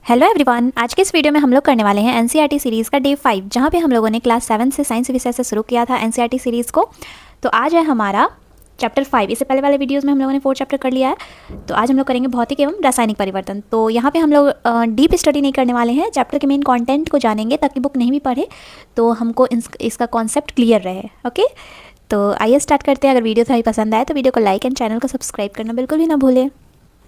Hello everyone, आज के इस वीडियो में हम लोग करने वाले हैं एनसीईआरटी सीरीज़ का डे 5, जहाँ पे हम लोगों ने क्लास 7 से साइंस विषय से शुरू किया था एनसीईआरटी सीरीज़ को। तो आज है हमारा चैप्टर 5। इससे पहले वाले वीडियोस में हम लोगों ने 4 चैप्टर कर लिया है। तो आज हम लोग करेंगे भौतिक एवं रासायनिक परिवर्तन। तो यहाँ पे हम लोग डीप स्टडी नहीं करने वाले हैं, चैप्टर के मेन कंटेंट को जानेंगे ताकि बुक नहीं भी पढ़े तो हमको इसका कॉन्सेप्ट क्लियर रहे। ओके, तो आइए स्टार्ट करते हैं। अगर वीडियो थोड़ी पसंद आए तो वीडियो को लाइक एंड चैनल को सब्सक्राइब करना बिल्कुल भी ना भूलें।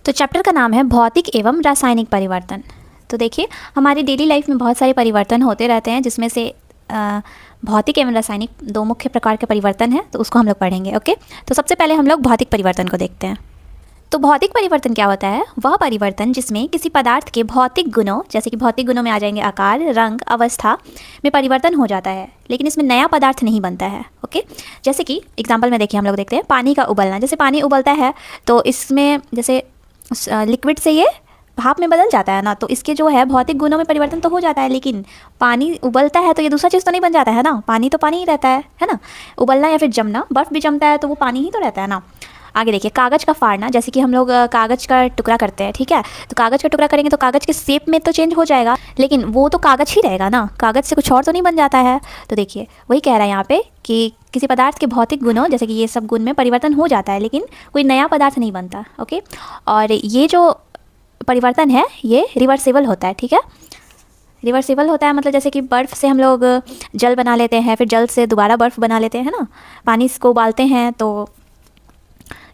तो चैप्टर का नाम है भौतिक एवं रासायनिक परिवर्तन। तो देखिए, हमारी डेली लाइफ में बहुत सारे परिवर्तन होते रहते हैं, जिसमें से भौतिक एवं रासायनिक दो मुख्य प्रकार के परिवर्तन हैं, तो उसको हम लोग पढ़ेंगे। ओके, तो सबसे पहले हम लोग भौतिक परिवर्तन को देखते हैं। तो भौतिक परिवर्तन क्या होता है? वह परिवर्तन जिसमें किसी पदार्थ के भौतिक गुणों, जैसे कि भौतिक गुणों में आ जाएंगे आकार, रंग, अवस्था में परिवर्तन हो जाता है, लेकिन इसमें नया पदार्थ नहीं बनता है। ओके, जैसे कि एग्जाम्पल में देखिए, हम लोग देखते हैं पानी का उबलना। जैसे पानी उबलता है तो इसमें जैसे लिक्विड से ये भाप में बदल जाता है ना, तो इसके जो है भौतिक गुणों में परिवर्तन तो हो जाता है, लेकिन पानी उबलता है तो ये दूसरा चीज़ तो नहीं बन जाता है ना। पानी तो पानी ही रहता है ना। उबलना या फिर जमना, बर्फ़ भी जमता है तो वो पानी ही तो रहता है ना। आगे देखिए, कागज़ का फाड़ना। जैसे कि हम लोग कागज़ का टुकड़ा करते हैं, ठीक है, तो कागज़ का टुकड़ा करेंगे तो कागज़ के शेप में तो चेंज हो जाएगा, लेकिन वो तो कागज़ ही रहेगा ना, कागज़ से कुछ और तो नहीं बन जाता है। तो देखिए, वही कह रहा है यहाँ पे कि किसी पदार्थ के भौतिक गुणों, जैसे कि ये सब गुण में परिवर्तन हो जाता है, लेकिन कोई नया पदार्थ नहीं बनता। ओके, और ये जो परिवर्तन है ये रिवर्सिबल होता है। ठीक है, रिवर्सिबल होता है मतलब जैसे कि बर्फ़ से हम लोग जल बना लेते हैं, फिर जल से दोबारा बर्फ़ बना लेते हैं ना। पानी को उबालते हैं तो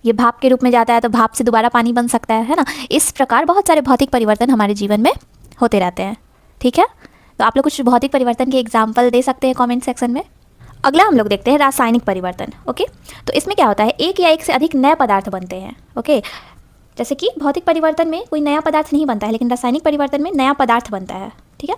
ये भाप के रूप में जाता है, तो भाप से दोबारा पानी बन सकता है ना। इस प्रकार बहुत सारे भौतिक परिवर्तन हमारे जीवन में होते रहते हैं। ठीक है, तो आप लोग कुछ भौतिक परिवर्तन के एग्जाम्पल दे सकते हैं कॉमेंट सेक्शन में। अगला हम लोग देखते हैं रासायनिक परिवर्तन। ओके, तो इसमें क्या होता है, एक या एक से अधिक नए पदार्थ बनते हैं। ओके, जैसे कि भौतिक परिवर्तन में कोई नया पदार्थ नहीं बनता है, लेकिन रासायनिक परिवर्तन में नया पदार्थ बनता है। ठीक है,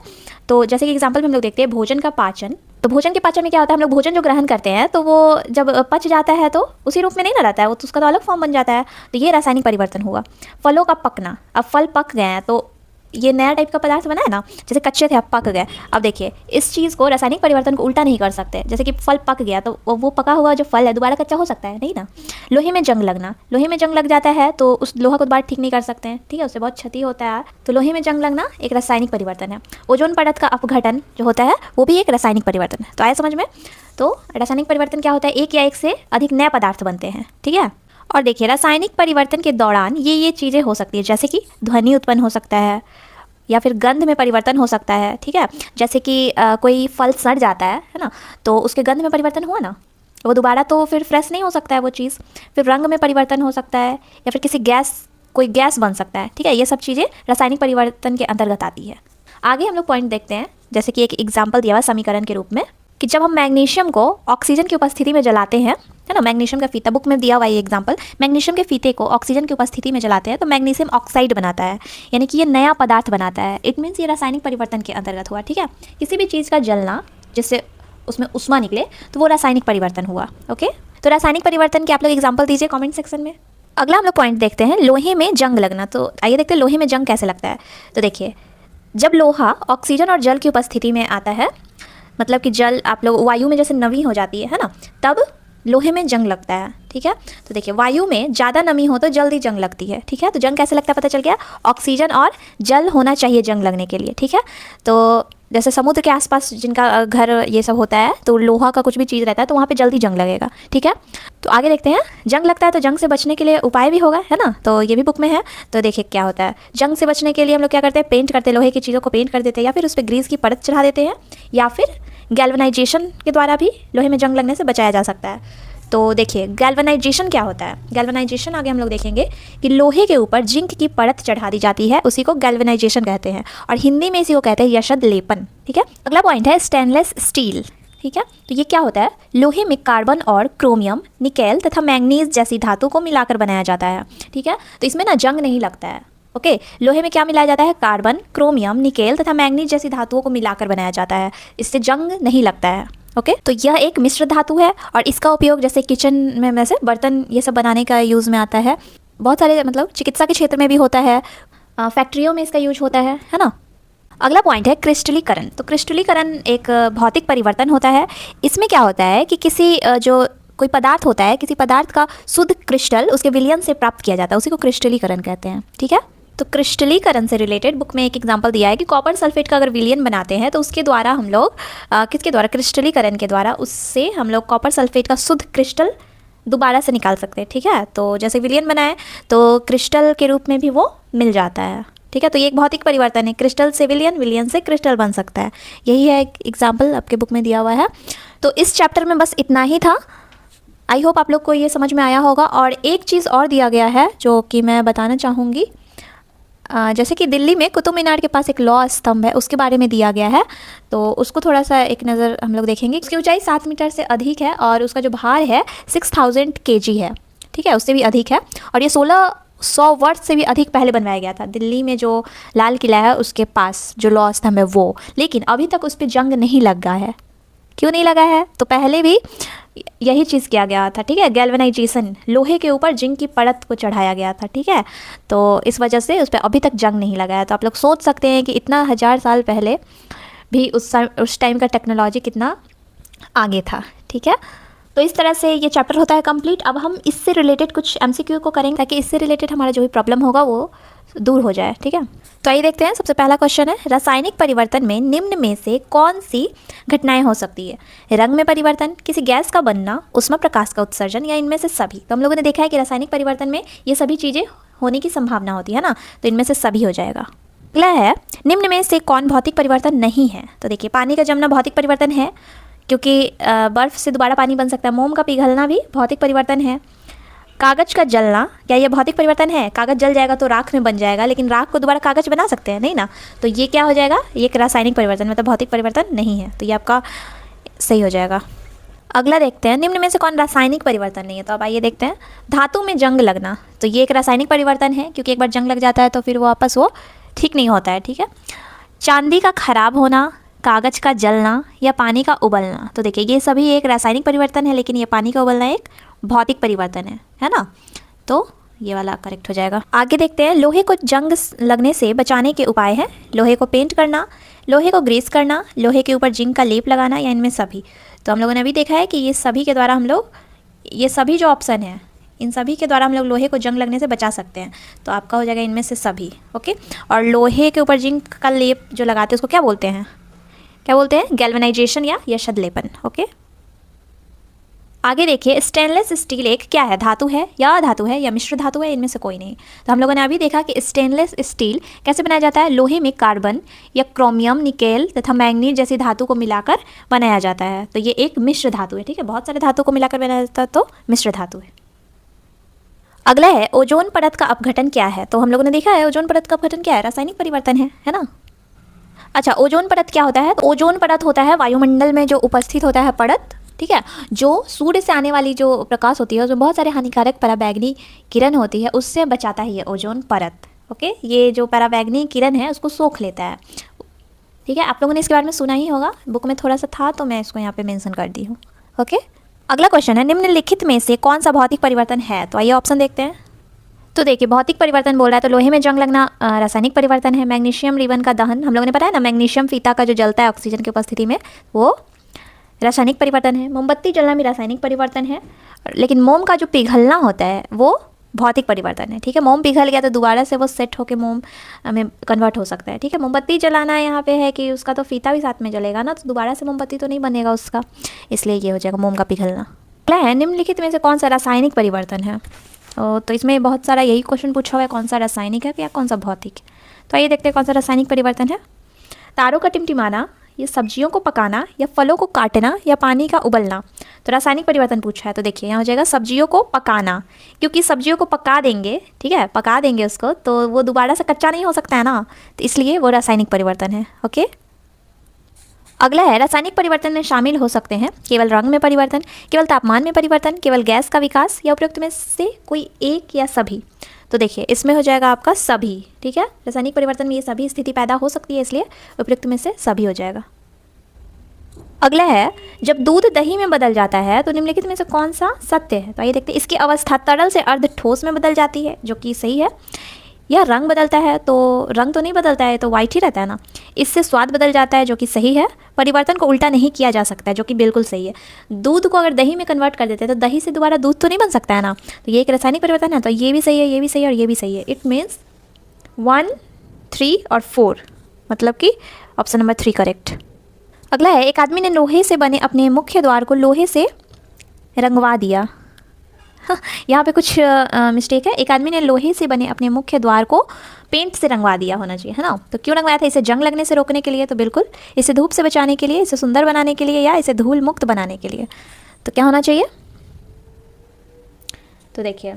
तो जैसे कि एग्जांपल में हम लोग देखते हैं भोजन का पाचन। तो भोजन के पाचन में क्या होता है, हम लोग भोजन जो ग्रहण करते हैं तो वो जब पच जाता है तो उसी रूप में नहीं ना रहता है, वो तो उसका तो अलग फॉर्म बन जाता है। तो ये रासायनिक परिवर्तन हुआ। फलों का पकना, अब फल पक गए हैं तो ये नया टाइप का पदार्थ बना है ना। जैसे कच्चे थे अब पक गए। अब देखिए, इस चीज़ को रासायनिक परिवर्तन को उल्टा नहीं कर सकते। जैसे कि फल पक गया तो वो पका हुआ जो फल है दोबारा कच्चा हो सकता है नहीं ना। लोहे में जंग लगना, लोहे में जंग लग जाता है तो उस लोहा को दोबारा ठीक नहीं कर सकते हैं, ठीक है, उससे बहुत क्षति होता है। तो लोहे में जंग लगना एक रासायनिक परिवर्तन है। ओजोन परत का अपघटन जो होता है वो भी एक रासायनिक परिवर्तन है। तो आया समझ में? तो रासायनिक परिवर्तन क्या होता है, एक या एक से अधिक नए पदार्थ बनते हैं। ठीक है, और देखिए, रासायनिक परिवर्तन के दौरान ये चीज़ें हो सकती है, जैसे कि ध्वनि उत्पन्न हो सकता है या फिर गंध में परिवर्तन हो सकता है। ठीक है, जैसे कि कोई फल सड़ जाता है ना, तो उसके गंध में परिवर्तन हुआ ना, वो दोबारा तो फिर फ्रेश नहीं हो सकता है वो चीज़। फिर रंग में परिवर्तन हो सकता है, या फिर किसी कोई गैस बन सकता है। ठीक है, ये सब चीज़ें रासायनिक परिवर्तन के अंतर्गत आती है। आगे हम लोग पॉइंट देखते हैं, जैसे कि एक एग्जाम्पल दिया हुआ समीकरण के रूप में कि जब हम मैग्नीशियम को ऑक्सीजन की उपस्थिति में जलाते हैं, है ना, मैग्नीशियम का फीता, बुक में दिया हुआ ये एग्जांपल, मैग्नीशियम के फीते को ऑक्सीजन की उपस्थिति में जलाते हैं तो मैग्नीशियम ऑक्साइड बनाता है, यानी कि ये नया पदार्थ बनाता है। इट मीन्स ये रासायनिक परिवर्तन के अंतर्गत हुआ। ठीक है, किसी भी चीज़ का जलना जिससे उसमें उष्मा निकले तो वो रासायनिक परिवर्तन हुआ। ओके, तो रासायनिक परिवर्तन के आप लोग एग्जाम्पल दीजिए कॉमेंट सेक्शन में। अगला हम लोग पॉइंट देखते हैं, लोहे में जंग लगना। तो आइए देखते हैं लोहे में जंग कैसे लगता है। तो देखिए, जब लोहा ऑक्सीजन और जल की उपस्थिति में आता है, मतलब कि जल आप लोग वायु में जैसे नमी हो जाती है ना, तब लोहे में जंग लगता है। ठीक है, तो देखिए, वायु में ज़्यादा नमी हो तो जल्दी जंग लगती है। ठीक है, तो जंग कैसे लगता है पता चल गया, ऑक्सीजन और जल होना चाहिए जंग लगने के लिए। ठीक है, तो जैसे समुद्र के आसपास जिनका घर ये सब होता है तो लोहा का कुछ भी चीज़ रहता है तो वहाँ पे जल्दी जंग लगेगा। ठीक है, तो आगे देखते हैं, जंग लगता है तो जंग से बचने के लिए उपाय भी होगा, है ना, तो ये भी बुक में है। तो देखिए क्या होता है, जंग से बचने के लिए हम लोग क्या करते हैं, पेंट करते हैं, लोहे की चीज़ों को पेंट कर देते हैं, या फिर उस पर ग्रीस की परत चढ़ा देते हैं, या फिर गैल्वनाइजेशन के द्वारा भी लोहे में जंग लगने से बचाया जा सकता है। तो देखिए, गैल्वनाइजेशन क्या होता है। गैल्वनाइजेशन आगे हम लोग देखेंगे कि लोहे के ऊपर जिंक की परत चढ़ा दी जाती है, उसी को गैल्वनाइजेशन कहते हैं, और हिंदी में इसी को कहते हैं यशद लेपन। ठीक है, अगला पॉइंट है स्टेनलेस स्टील। ठीक है, तो ये क्या होता है, लोहे में कार्बन और क्रोमियम, निकेल तथा मैंगनीज जैसी धातु को मिलाकर बनाया जाता है। ठीक है, तो इसमें ना जंग नहीं लगता है। ओके, लोहे में क्या मिलाया जाता है, कार्बन, क्रोमियम, निकेल तथा मैंगनीज जैसी धातुओं को मिलाकर बनाया जाता है, इससे जंग नहीं लगता है। ओके, तो यह एक मिश्र धातु है और इसका उपयोग जैसे किचन में वैसे बर्तन ये सब बनाने का यूज़ में आता है, बहुत सारे मतलब चिकित्सा के क्षेत्र में भी होता है, फैक्ट्रियों में इसका यूज होता है ना। अगला पॉइंट है क्रिस्टलीकरण। तो क्रिस्टलीकरण एक भौतिक परिवर्तन होता है। इसमें क्या होता है कि किसी जो कोई पदार्थ होता है, किसी पदार्थ का शुद्ध क्रिस्टल उसके विलयन से प्राप्त किया जाता है, उसी को क्रिस्टलीकरण कहते हैं। ठीक है, तो क्रिस्टलीकरण से रिलेटेड बुक में एक एग्जांपल दिया है कि कॉपर सल्फेट का अगर विलयन बनाते हैं तो उसके द्वारा हम लोग किसके द्वारा, क्रिस्टलीकरण के द्वारा उससे हम लोग कॉपर सल्फेट का शुद्ध क्रिस्टल दोबारा से निकाल सकते हैं। ठीक है, तो जैसे विलयन बनाए तो क्रिस्टल के रूप में भी वो मिल जाता है। ठीक है, तो ये एक भौतिक परिवर्तन है, क्रिस्टल से विलयन, विलयन से क्रिस्टल बन सकता है। यही है एक एग्जाम्पल आपके बुक में दिया हुआ है। तो इस चैप्टर में बस इतना ही था। आई होप आप लोग को ये समझ में आया होगा। और एक चीज़ और दिया गया है जो कि मैं बताना चाहूँगी, जैसे कि दिल्ली में कुतुब मीनार के पास एक लौह स्तंभ है, उसके बारे में दिया गया है, तो उसको थोड़ा सा एक नज़र हम लोग देखेंगे। उसकी ऊंचाई 7 मीटर से अधिक है और उसका जो भार है 6000 kg है। ठीक है, उससे भी अधिक है और ये 1600 वर्ष से भी अधिक पहले बनवाया गया था। दिल्ली में जो लाल किला है उसके पास जो लौह स्तंभ है वो, लेकिन अभी तक उस पर जंग नहीं लगा है। क्यों नहीं लगा है? तो पहले भी यही चीज़ किया गया था। ठीक है, गैल्वेनाइजेशन, लोहे के ऊपर जिंक की परत को चढ़ाया गया था। ठीक है, तो इस वजह से उस पर अभी तक जंग नहीं लगा है। तो आप लोग सोच सकते हैं कि इतना 1000 साल पहले भी उस टाइम का टेक्नोलॉजी कितना आगे था। ठीक है, तो इस तरह से ये चैप्टर होता है कंप्लीट। अब हम इससे रिलेटेड कुछ MCQ को करेंगे ताकि इससे रिलेटेड हमारा जो भी प्रॉब्लम होगा वो दूर हो जाए। ठीक है, तो आइए देखते हैं। सबसे पहला क्वेश्चन है, रासायनिक परिवर्तन में निम्न में से कौन सी घटनाएं हो सकती है? रंग में परिवर्तन, किसी गैस का बनना, उष्मा प्रकाश का उत्सर्जन, या इनमें से सभी? तो हम लोगों ने देखा है कि रासायनिक परिवर्तन में ये सभी चीज़ें होने की संभावना होती है ना, तो इनमें से सभी हो जाएगा। अगला है, निम्न में से कौन भौतिक परिवर्तन नहीं है? तो देखिए, पानी का जमना भौतिक परिवर्तन है क्योंकि बर्फ़ से दोबारा पानी बन सकता है। मोम का पिघलना भी भौतिक परिवर्तन है। कागज़ का जलना, क्या ये भौतिक परिवर्तन है? कागज़ जल जाएगा तो राख में बन जाएगा, लेकिन राख को दोबारा कागज़ बना सकते हैं नहीं ना, तो ये क्या हो जाएगा? ये एक रासायनिक परिवर्तन, मतलब भौतिक परिवर्तन नहीं है, तो ये आपका सही हो जाएगा। अगला देखते हैं, निम्न में से कौन रासायनिक परिवर्तन नहीं है? तो अब आइए देखते हैं। धातु में जंग लगना, तो ये एक रासायनिक परिवर्तन है क्योंकि एक बार जंग लग जाता है तो फिर वापस वो ठीक नहीं होता है। ठीक है, चांदी का खराब होना, कागज़ का जलना, या पानी का उबलना, तो देखिए ये सभी एक रासायनिक परिवर्तन है, लेकिन ये पानी का उबलना एक भौतिक परिवर्तन है ना, तो ये वाला करेक्ट हो जाएगा। आगे देखते हैं, लोहे को जंग लगने से बचाने के उपाय हैं। लोहे को पेंट करना, लोहे को ग्रीस करना, लोहे के ऊपर जिंक का लेप लगाना, या इनमें सभी? तो हम लोगों ने अभी देखा है कि ये सभी के द्वारा हम लोग, ये सभी जो ऑप्शन है इन सभी के द्वारा हम लोग लोहे को जंग लगने से बचा सकते हैं, तो आपका हो जाएगा इनमें से सभी। ओके, और लोहे के ऊपर जिंक का लेप जो लगाते हैं उसको क्या बोलते हैं? क्या बोलते हैं? गैल्वेनाइजेशन या यशद लेपन। ओके, आगे देखिए, स्टेनलेस स्टील एक क्या है? धातु है या अधातु है या मिश्र धातु है? इनमें से कोई नहीं। तो हम लोगों ने अभी देखा कि स्टेनलेस स्टील कैसे बनाया जाता है? लोहे में कार्बन या क्रोमियम, निकेल तथा मैंगनीज जैसी धातु को मिलाकर बनाया जाता है, तो ये एक मिश्र धातु है। ठीक है, बहुत सारे धातु को मिलाकर बनाया जाता है तो मिश्र धातु है। अगला है, ओजोन परत का अपघटन क्या है? तो हम लोगों ने देखा है ओजोन परत का अपघटन क्या है? रासायनिक परिवर्तन है ना। अच्छा, ओजोन परत क्या होता है? तो ओजोन परत होता है वायुमंडल में जो उपस्थित होता है परत, ठीक है, जो सूर्य से आने वाली जो प्रकाश होती है उसमें बहुत सारे हानिकारक पराबैंगनी किरण होती है, उससे बचाता है ये ओजोन परत। ओके, ये जो पराबैंगनी किरण है उसको सोख लेता है। ठीक है, आप लोगों ने इसके बारे में सुना ही होगा, बुक में थोड़ा सा था तो मैं इसको यहाँ पे मेंशन कर दी हूँ। ओके, अगला क्वेश्चन है, निम्नलिखित में से कौन सा भौतिक परिवर्तन है? तो आइए ऑप्शन देखते हैं। तो देखिए, भौतिक परिवर्तन बोल रहा है तो लोहे में जंग लगना रासायनिक परिवर्तन है। मैग्नीशियम रिबन का दहन, हम लोगों ने पता है ना, मैग्नीशियम फीता का जो जलता है ऑक्सीजन की उपस्थिति में, वो रासायनिक परिवर्तन है। मोमबत्ती जलना भी रासायनिक परिवर्तन है, लेकिन मोम का जो पिघलना होता है वो भौतिक परिवर्तन है। ठीक है, मोम पिघल गया तो दोबारा से वो सेट होकर मोम में कन्वर्ट हो सकता है। ठीक है, मोमबत्ती जलाना यहाँ पे है कि उसका तो फीता भी साथ में जलेगा ना, तो दोबारा से मोमबत्ती तो नहीं बनेगा उसका, इसलिए ये हो जाएगा मोम का पिघलना। अगला है, निम्नलिखित में से कौन सा रासायनिक परिवर्तन है? तो इसमें बहुत सारा यही क्वेश्चन पूछा हुआ है, कौन सा रासायनिक है या कौन सा भौतिक। तो आइए देखते हैं कौन सा रासायनिक परिवर्तन है। तारों का टिमटिमाना, ये सब्जियों को पकाना, या फलों को काटना, या पानी का उबलना। तो रासायनिक परिवर्तन पूछा है, तो देखिए यहाँ हो जाएगा सब्जियों को पकाना, क्योंकि सब्जियों को पका देंगे, ठीक है, पका देंगे उसको तो वो दोबारा से कच्चा नहीं हो सकता है ना, तो इसलिए वो रासायनिक परिवर्तन है। ओके, अगला है, रासायनिक परिवर्तन में शामिल हो सकते हैं केवल रंग में परिवर्तन, केवल तापमान में परिवर्तन, केवल गैस का विकास, या उपयुक्त में से कोई एक या सभी। तो देखिए इसमें हो जाएगा आपका सभी। ठीक है, रासायनिक परिवर्तन में ये सभी स्थिति पैदा हो सकती है, इसलिए उपयुक्त में से सभी हो जाएगा। अगला है, जब दूध दही में बदल जाता है तो निम्नलिखित में से कौन सा सत्य है? तो आइए देखते हैं, इसकी अवस्था तरल से अर्ध ठोस में बदल जाती है, जो कि सही है। यह रंग बदलता है, तो रंग तो नहीं बदलता है, तो वाइट ही रहता है ना। इससे स्वाद बदल जाता है, जो कि सही है। परिवर्तन को उल्टा नहीं किया जा सकता है, जो कि बिल्कुल सही है। दूध को अगर दही में कन्वर्ट कर देते हैं तो दही से दोबारा दूध तो नहीं बन सकता है ना, तो ये एक रासायनिक परिवर्तन है, तो ये भी सही है, ये भी सही है और ये भी सही है। इट मीन्स 1, 3 और 4, मतलब कि ऑप्शन नंबर 3 करेक्ट। अगला है, एक आदमी ने लोहे से बने अपने मुख्य द्वार को लोहे से रंगवा दिया। हाँ, यहाँ पे कुछ मिस्टेक है। एक आदमी ने लोहे से बने अपने मुख्य द्वार को पेंट से रंगवा दिया होना चाहिए, है ना। तो क्यों रंगवाया था? इसे जंग लगने से रोकने के लिए, तो बिल्कुल इसे धूप से बचाने के लिए, इसे सुंदर बनाने के लिए, या इसे धूल मुक्त बनाने के लिए। तो क्या होना चाहिए? तो देखिए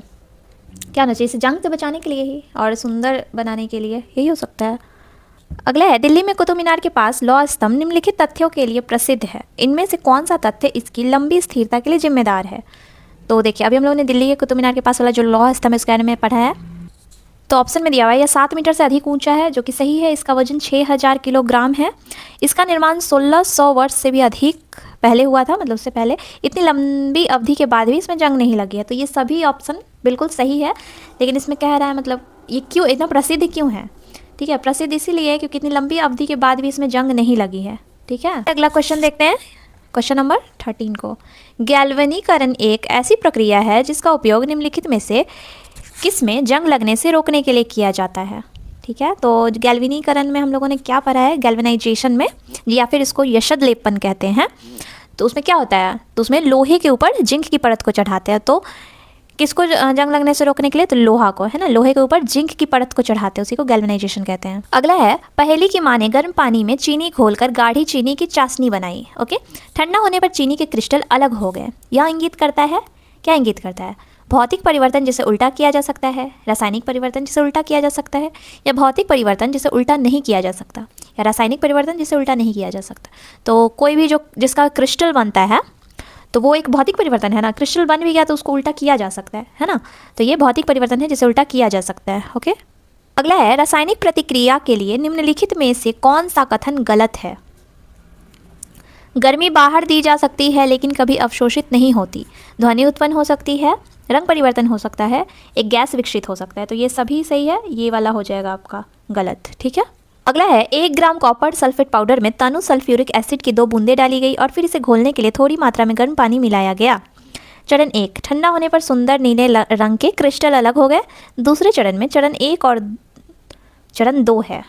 क्या होना चाहिए, इसे जंग से बचाने के लिए ही और सुंदर बनाने के लिए, यही हो सकता है। अगला है, दिल्ली में कुतुब मीनार के पास लौह स्तंभ निम्नलिखित तथ्यों के लिए प्रसिद्ध है। इनमें से कौन सा तथ्य इसकी लंबी स्थिरता के लिए जिम्मेदार है? तो देखिए अभी हम लोगों ने दिल्ली के कुतुब मीनार के पास वाला जो लौह स्तंभ है उसके बारे में पढ़ा है। तो ऑप्शन में दिया हुआ है, यह 7 मीटर से अधिक ऊंचा है, जो कि सही है। इसका वजन 6000 किलोग्राम है। इसका निर्माण 1600 वर्ष से भी अधिक पहले हुआ था, मतलब उससे पहले। इतनी लंबी अवधि के बाद भी इसमें जंग नहीं लगी है। तो ये सभी ऑप्शन बिल्कुल सही है, लेकिन इसमें कह रहा है मतलब ये क्यों इतना प्रसिद्ध क्यों है? ठीक है, प्रसिद्ध इसीलिए है क्योंकि इतनी लंबी अवधि के बाद भी इसमें जंग नहीं लगी है। ठीक है, अगला क्वेश्चन देखते हैं, क्वेश्चन नंबर 13 को। गैल्वेनीकरण एक ऐसी प्रक्रिया है जिसका उपयोग निम्नलिखित में से किस में जंग लगने से रोकने के लिए किया जाता है? ठीक है, तो गैल्वेनीकरण में हम लोगों ने क्या पढ़ा है? गैल्वेनाइजेशन में, या फिर इसको यशद लेपन कहते हैं। तो उसमें क्या होता है? तो उसमें लोहे के ऊपर जिंक की परत को चढ़ाते हैं। तो किसको जंग लगने से रोकने के लिए? तो लोहा को, है ना। लोहे के ऊपर जिंक की परत को चढ़ाते हैं, उसी को गैल्वेनाइजेशन कहते हैं। अगला है, पहेली की माँ ने गर्म पानी में चीनी घोलकर गाढ़ी चीनी की चाशनी बनाई। ओके, ठंडा होने पर चीनी के क्रिस्टल अलग हो गए। यह इंगित करता है, क्या इंगित करता है? भौतिक परिवर्तन जिसे उल्टा किया जा सकता है, रासायनिक परिवर्तन जिसे उल्टा किया जा सकता है, या भौतिक परिवर्तन जिसे उल्टा नहीं किया जा सकता, या रासायनिक परिवर्तन जिसे उल्टा नहीं किया जा सकता। तो कोई भी जो जिसका क्रिस्टल बनता है तो वो एक भौतिक परिवर्तन है ना। क्रिस्टल बन भी गया तो उसको उल्टा किया जा सकता है ना। तो ये भौतिक परिवर्तन है जिसे उल्टा किया जा सकता है। ओके, अगला है, रासायनिक प्रतिक्रिया के लिए निम्नलिखित में से कौन सा कथन गलत है? गर्मी बाहर दी जा सकती है लेकिन कभी अवशोषित नहीं होती। ध्वनि उत्पन्न हो सकती है, रंग परिवर्तन हो सकता है, एक गैस विकसित हो सकता है। तो ये सभी सही है, ये वाला हो जाएगा आपका गलत। ठीक है, अगला है, 1 ग्राम कॉपर सल्फेट पाउडर में तनु सल्फ्यूरिक एसिड की 2 बूंदें डाली गई और फिर इसे घोलने के लिए थोड़ी मात्रा में गर्म पानी मिलाया गया। चरण 1, ठंडा होने पर सुंदर नीले रंग के क्रिस्टल अलग हो गए। दूसरे चरण में चरण 1 और चरण 2 है,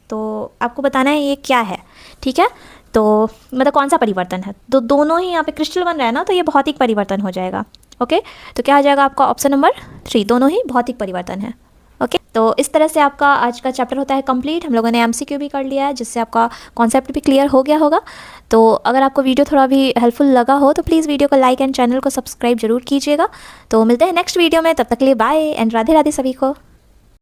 तो आपको बताना है ये क्या है। ठीक है, तो मतलब कौन सा परिवर्तन है? तो दोनों ही यहाँ पे क्रिस्टल बन रहा है ना, तो ये भौतिक परिवर्तन हो जाएगा। ओके, तो क्या हो जाएगा आपका ऑप्शन नंबर 3, दोनों ही भौतिक परिवर्तन है। ओके, तो इस तरह से आपका आज का चैप्टर होता है कंप्लीट। हम लोगों ने एमसीक्यू भी कर लिया है, जिससे आपका कॉन्सेप्ट भी क्लियर हो गया होगा। तो अगर आपको वीडियो थोड़ा भी हेल्पफुल लगा हो तो प्लीज़ वीडियो को लाइक एंड चैनल को सब्सक्राइब जरूर कीजिएगा। तो मिलते हैं नेक्स्ट वीडियो में, तब तक के लिए बाय एंड राधे राधे सभी को।